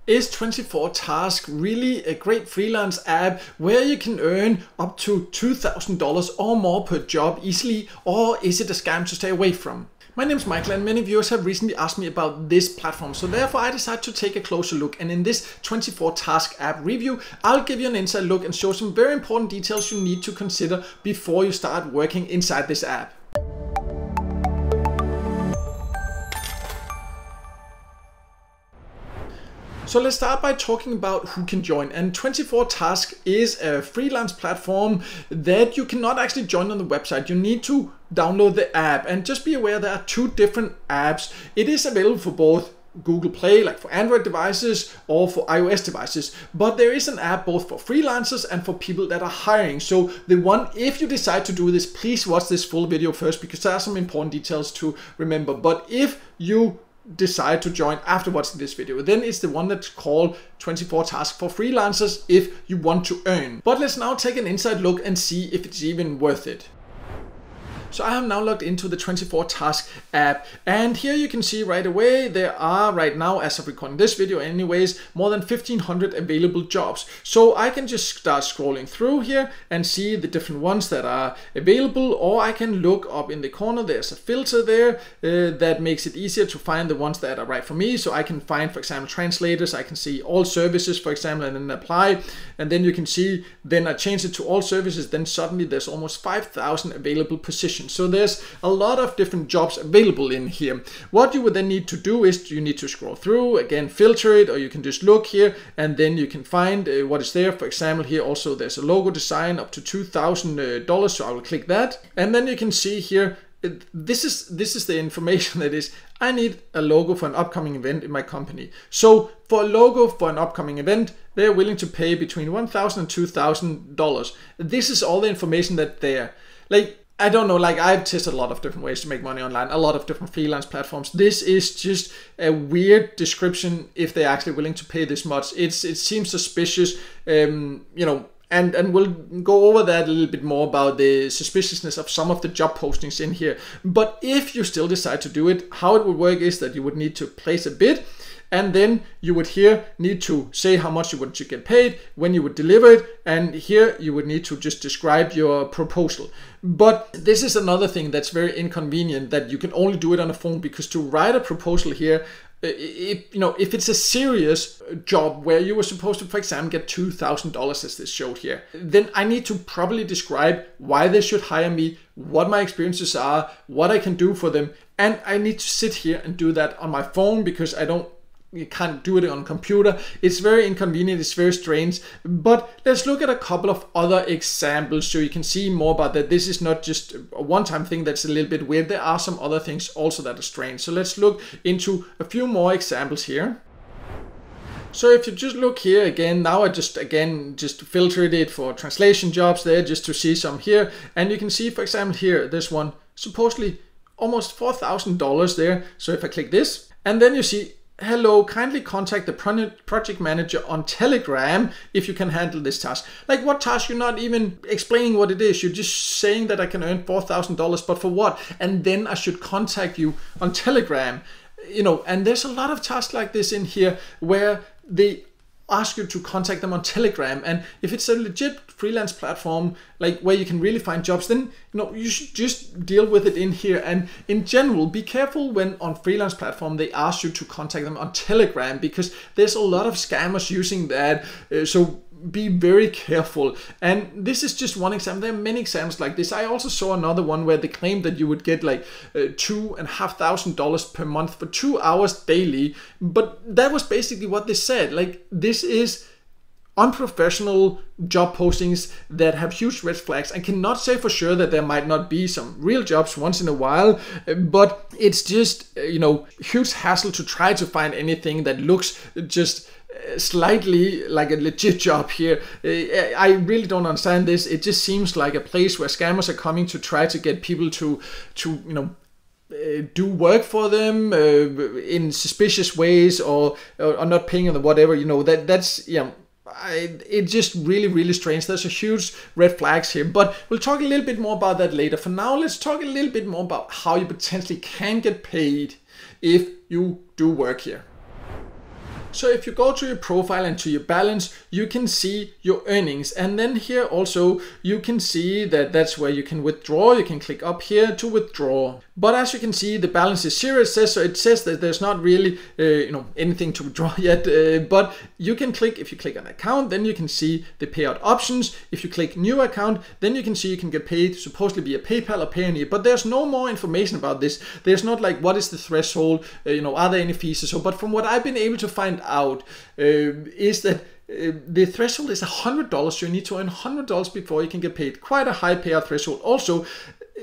Is 24 Task really a great freelance app where you can earn up to $2,000 or more per job easily, or is it a scam to stay away from? My name is Michael, and many viewers have recently asked me about this platform, so therefore I decided to take a closer look, and in this 24 Task app review I'll give you an inside look and show some very important details you need to consider before you start working inside this app. So let's start by talking about who can join. And 24 Task is a freelance platform that you cannot actually join on the website. You need to download the app, and just be aware there are two different apps. It is available for both Google Play, like for Android devices, or for iOS devices, but there is an app both for freelancers and for people that are hiring. So the one, if you decide to do this, please watch this full video first, because there are some important details to remember. But if you decide to join after watching this video, then it's the one that's called 24 Task for freelancers if you want to earn. But let's now take an inside look and see if it's even worth it. So I have now logged into the 24 Task app, and here you can see right away there are right now, as of recording this video anyways, more than 1,500 available jobs. So I can just start scrolling through here and see the different ones that are available, or I can look up in the corner. There's a filter there that makes it easier to find the ones that are right for me. So I can find, for example, translators. I can see all services, for example, and then apply, and then you can see, then I change it to all services, then suddenly there's almost 5,000 available positions. So there's a lot of different jobs available in here. What you would then need to do is you need to scroll through, again filter it, or you can just look here and then you can find what is there. For example, here also there's a logo design up to $2,000, so I will click that, and then you can see here this is the information that is, I need a logo for an upcoming event in my company. So for a logo for an upcoming event, they're willing to pay between $1,000 and $2,000. This is all the information that there. Like, I don't know, like I've tested a lot of different ways to make money online, a lot of different freelance platforms. This is just a weird description if they're actually willing to pay this much. It seems suspicious, you know, and we'll go over that a little bit more about the suspiciousness of some of the job postings in here. But if you still decide to do it, how it would work is that you would need to place a bid, and then you would here need to say how much you would get paid, when you would deliver it, and here you would need to just describe your proposal. But this is another thing that's very inconvenient, that you can only do it on a phone, because to write a proposal here, if it's a serious job where you were supposed to, for example, get $2,000 as this showed here, then I need to probably describe why they should hire me, what my experiences are, what I can do for them, and I need to sit here and do that on my phone, because you can't do it on a computer. It's very inconvenient, it's very strange. But let's look at a couple of other examples so you can see more about that. This is not just a one-time thing that's a little bit weird. There are some other things also that are strange. So let's look into a few more examples here. So if you just look here again, now I just filtered it for translation jobs there just to see some here. And you can see, for example, here, there's one supposedly almost $4,000 there. So if I click this, and then you see, hello, kindly contact the project manager on Telegram if you can handle this task. Like, what task? You're not even explaining what it is. You're just saying that I can earn $4,000, but for what? And then I should contact you on Telegram. You know, and there's a lot of tasks like this in here where they ask you to contact them on Telegram. And if it's a legit freelance platform, like where you can really find jobs, then you should just deal with it in here. And in general, be careful when on freelance platform they ask you to contact them on Telegram, because there's a lot of scammers using that. So be very careful. And this is just one example. There are many examples like this. I also saw another one where they claimed that you would get like $2,500 per month for 2 hours daily, but that was basically what they said. Like, this is unprofessional job postings that have huge red flags. I cannot say for sure that there might not be some real jobs once in a while, but it's just huge hassle to try to find anything that looks just slightly like a legit job here. I really don't understand this. It just seems like a place where scammers are coming to try to get people to do work for them in suspicious ways, or not paying them or whatever. That's it's just really strange. There's a huge red flags here, but we'll talk a little bit more about that later. For now, let's talk a little bit more about how you potentially can get paid if you do work here. So if you go to your profile and to your balance, you can see your earnings. And then here also you can see that that's where you can withdraw. You can click up here to withdraw. But as you can see, the balance is 0, it says. So it says that there's not really anything to withdraw yet. But you can click, if you click on account, then you can see the payout options. If you click new account, then you can see you can get paid supposedly via PayPal or Payout. But there's no more information about this. There's not like what is the threshold, are there any fees or so. But from what I've been able to find out is that the threshold is $100. So you need to earn $100 before you can get paid. Quite a high payout threshold. Also,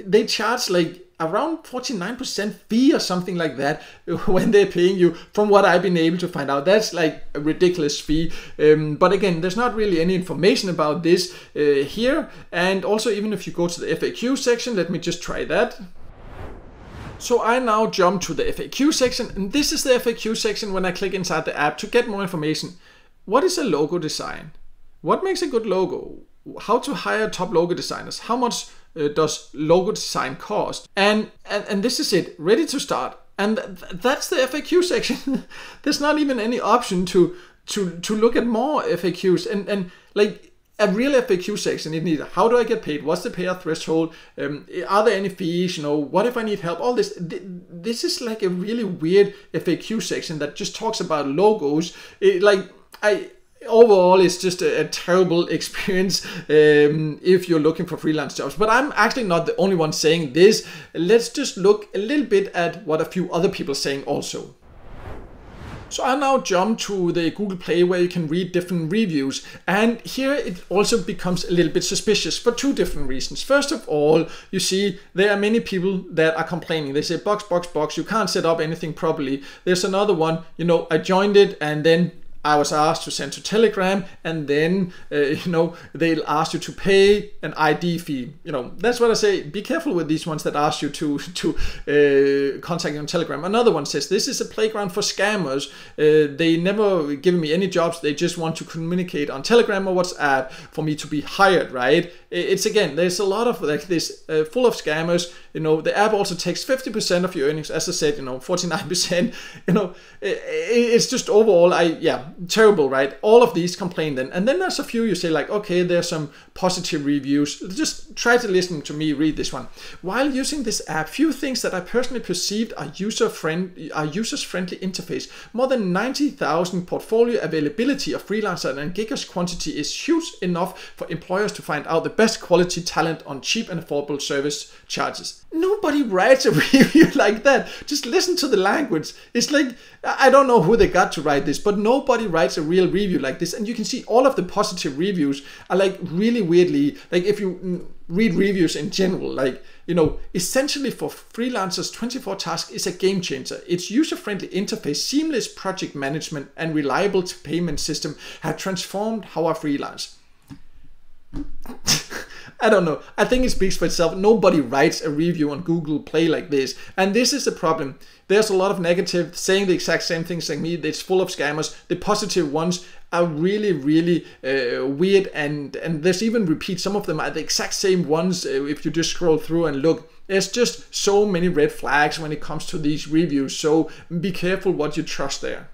they charge like around 49% fee or something like that when they're paying you, from what I've been able to find out. That's like a ridiculous fee. But again, there's not really any information about this here. And also, even if you go to the FAQ section, let me just try that. So I now jump to the FAQ section, and this is the FAQ section when I click inside the app to get more information. What is a logo design? What makes a good logo? How to hire top logo designers? How much does logo design cost? And this is it, ready to start. And that's the FAQ section. There's not even any option to look at more FAQs. And like a real FAQ section, it needs how do I get paid? What's the payout threshold? Are there any fees? What if I need help? All this. This is like a really weird FAQ section that just talks about logos. Overall, it's just a terrible experience if you're looking for freelance jobs. But I'm actually not the only one saying this. Let's just look a little bit at what a few other people are saying also. So I now jump to the Google Play where you can read different reviews. And here it also becomes a little bit suspicious for two different reasons. First of all, you see there are many people that are complaining. They say, box, you can't set up anything properly. There's another one, I joined it and then I was asked to send to Telegram, and then they'll ask you to pay an ID fee. That's what I say. Be careful with these ones that ask you to contact you on Telegram. Another one says this is a playground for scammers. They never give me any jobs. They just want to communicate on Telegram or WhatsApp for me to be hired. Right? It's again. There's a lot of like this full of scammers. The app also takes 50% of your earnings. As I said, 49%. It's just overall. Terrible, right? All of these complain then. And then there's a few you say like, okay, there's some positive reviews. Just try to listen to me read this one. While using this app, few things that I personally perceived are users friendly interface. More than 90,000 portfolio availability of freelancer and gigas quantity is huge enough for employers to find out the best quality talent on cheap and affordable service charges. Nobody writes a review like that. Just listen to the language. It's like, I don't know who they got to write this, but nobody writes a real review like this. And you can see all of the positive reviews are like really weirdly, like if you read reviews in general, like, essentially for freelancers, 24 Task is a game changer. Its user-friendly interface, seamless project management, and reliable payment system have transformed how I freelance. I don't know. I think it speaks for itself. Nobody writes a review on Google Play like this. And this is the problem. There's a lot of negative saying the exact same things like me. It's full of scammers. The positive ones are really, really weird. And there's even repeat. Some of them are the exact same ones if you just scroll through and look. There's just so many red flags when it comes to these reviews. So be careful what you trust there.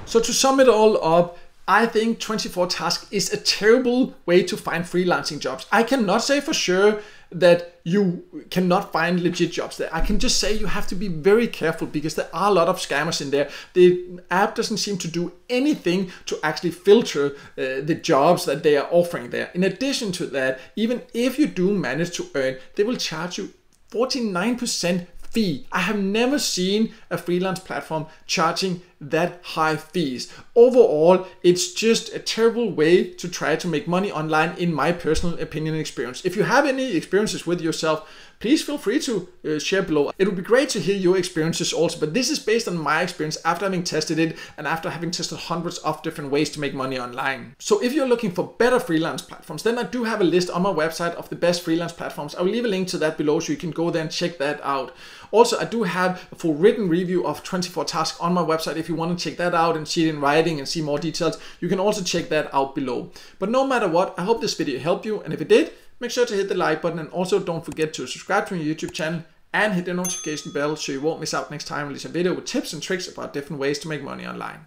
So to sum it all up, I think 24 Task is a terrible way to find freelancing jobs. I cannot say for sure that you cannot find legit jobs there. I can just say you have to be very careful because there are a lot of scammers in there. The app doesn't seem to do anything to actually filter the jobs that they are offering there. In addition to that, even if you do manage to earn, they will charge you 49% fee. I have never seen a freelance platform charging that high fees. Overall, it's just a terrible way to try to make money online, in my personal opinion and experience. If you have any experiences with yourself, please feel free to share below. It would be great to hear your experiences also, but this is based on my experience after having tested it and after having tested hundreds of different ways to make money online. So if you're looking for better freelance platforms, then I do have a list on my website of the best freelance platforms. I will leave a link to that below so you can go there and check that out. Also, I do have a full written review of 24 Tasks on my website. If you want to check that out and see it in writing and see more details, you can also check that out below. But no matter what, I hope this video helped you, and if it did, make sure to hit the like button, and also don't forget to subscribe to my YouTube channel and hit the notification bell so you won't miss out next time I release a video with tips and tricks about different ways to make money online.